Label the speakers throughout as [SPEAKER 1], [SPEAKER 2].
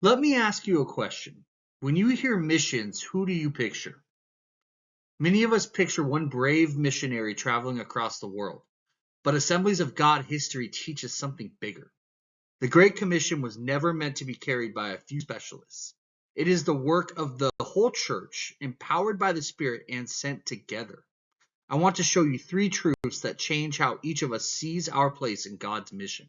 [SPEAKER 1] Let me ask you a question. When you hear missions, who do you picture? Many of us picture one brave missionary traveling across the world, but Assemblies of God history teaches something bigger. The Great Commission was never meant to be carried by a few specialists. It is the work of the whole church, empowered by the Spirit and sent together. I want to show you three truths that change how each of us sees our place in God's mission.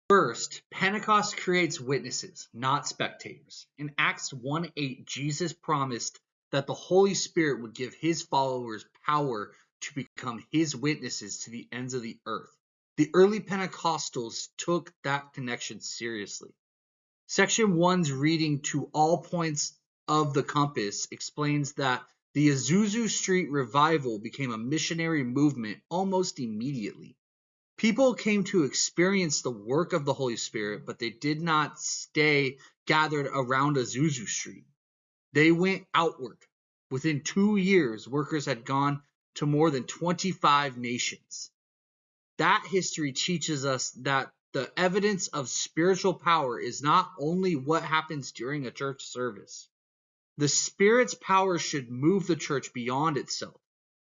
[SPEAKER 1] First, Pentecost creates witnesses, not spectators. In Acts 1:8, Jesus promised that the Holy Spirit would give his followers power to become his witnesses to the ends of the earth. The early Pentecostals took that connection seriously. Section 1's reading to all points of the compass explains that the Azusa Street revival became a missionary movement almost immediately. People came to experience the work of the Holy Spirit, but they did not stay gathered around Azusa Street. They went outward. Within 2 years, workers had gone to more than 25 nations. That history teaches us that the evidence of spiritual power is not only what happens during a church service. The Spirit's power should move the church beyond itself.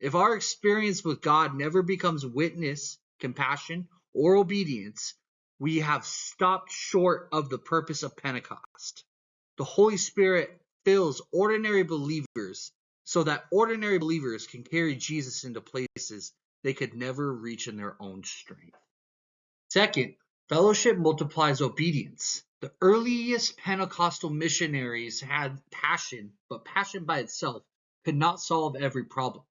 [SPEAKER 1] If our experience with God never becomes witness, compassion, or obedience, we have stopped short of the purpose of Pentecost. The Holy Spirit fills ordinary believers so that ordinary believers can carry Jesus into places they could never reach in their own strength. Second, fellowship multiplies obedience. The earliest Pentecostal missionaries had passion, but passion by itself could not solve every problem.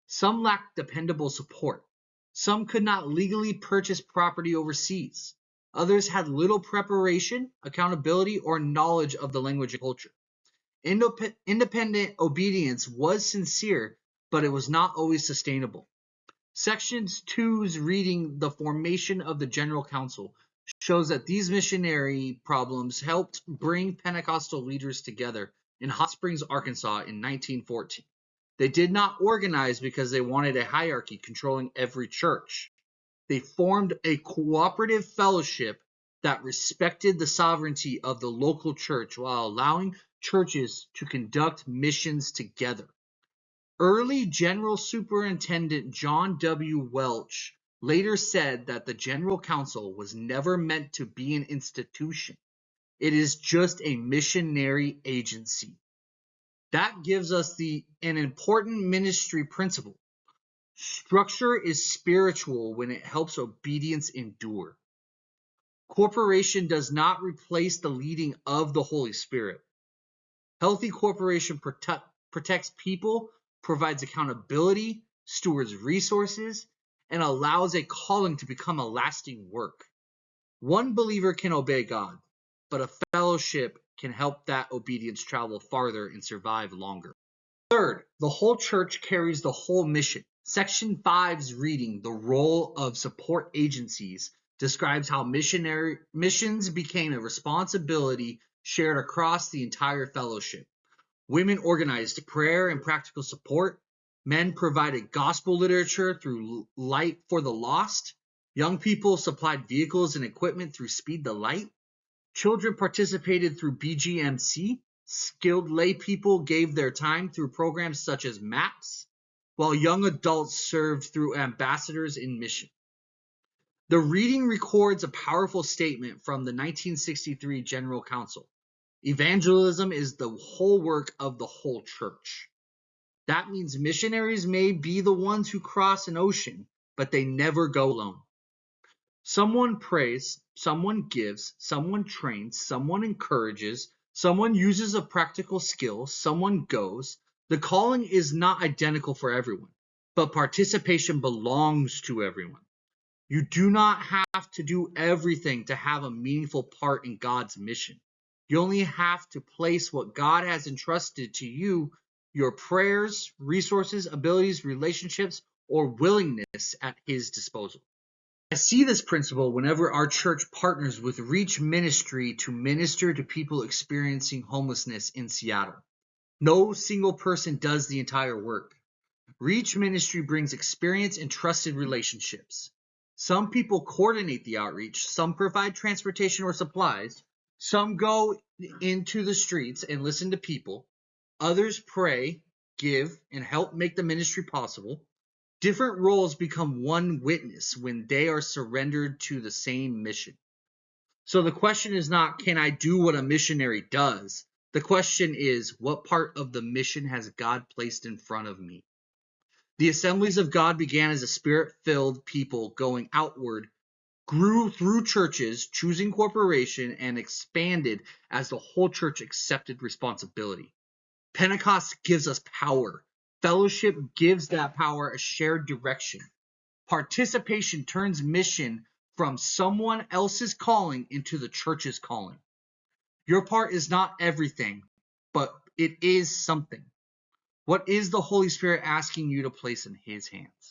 [SPEAKER 1] Some lacked dependable support. Some could not legally purchase property overseas. Others had little preparation, accountability, or knowledge of the language and culture. Independent obedience was sincere, but it was not always sustainable. Sections 2's reading the formation of the General Council shows that these missionary problems helped bring Pentecostal leaders together in Hot Springs, Arkansas in 1914. They did not organize because they wanted a hierarchy controlling every church. They formed a cooperative fellowship that respected the sovereignty of the local church while allowing churches to conduct missions together. Early General Superintendent John W. Welch later said that the General Council was never meant to be an institution. It is just a missionary agency. That gives us an important ministry principle. Structure is spiritual when it helps obedience endure. Corporation does not replace the leading of the Holy Spirit. Healthy corporation protects people, provides accountability, stewards resources, and allows a calling to become a lasting work. One believer can obey God, but a fellowship can help that obedience travel farther and survive longer. Third, the whole church carries the whole mission. Section 5's reading, The Role of Support Agencies, describes how missions became a responsibility shared across the entire fellowship. Women organized prayer and practical support. Men provided gospel literature through Light for the Lost. Young people supplied vehicles and equipment through Speed the Light. Children participated through BGMC. Skilled lay people gave their time through programs such as MAPS, while young adults served through ambassadors in mission. The reading records a powerful statement from the 1963 General Council. Evangelism is the whole work of the whole church. That means missionaries may be the ones who cross an ocean, but they never go alone. Someone prays, someone gives, someone trains, someone encourages, someone uses a practical skill, someone goes. The calling is not identical for everyone, but participation belongs to everyone. You do not have to do everything to have a meaningful part in God's mission. You only have to place what God has entrusted to you, your prayers, resources, abilities, relationships, or willingness at His disposal. I see this principle whenever our church partners with Reach Ministry to minister to people experiencing homelessness in Seattle. No single person does the entire work. Reach Ministry brings experience and trusted relationships. Some people coordinate the outreach, some provide transportation or supplies, Some go into the streets and listen to people. Others pray, give, and help make the ministry possible. Different roles become one witness when they are surrendered to the same mission. So the question is not, can I do what a missionary does? The question is, what part of the mission has God placed in front of me? The Assemblies of God began as a spirit-filled people going outward, grew through churches, choosing corporation, and expanded as the whole church accepted responsibility. Pentecost gives us power. Fellowship gives that power a shared direction. Participation turns mission from someone else's calling into the church's calling. Your part is not everything, but it is something. What is the Holy Spirit asking you to place in His hands?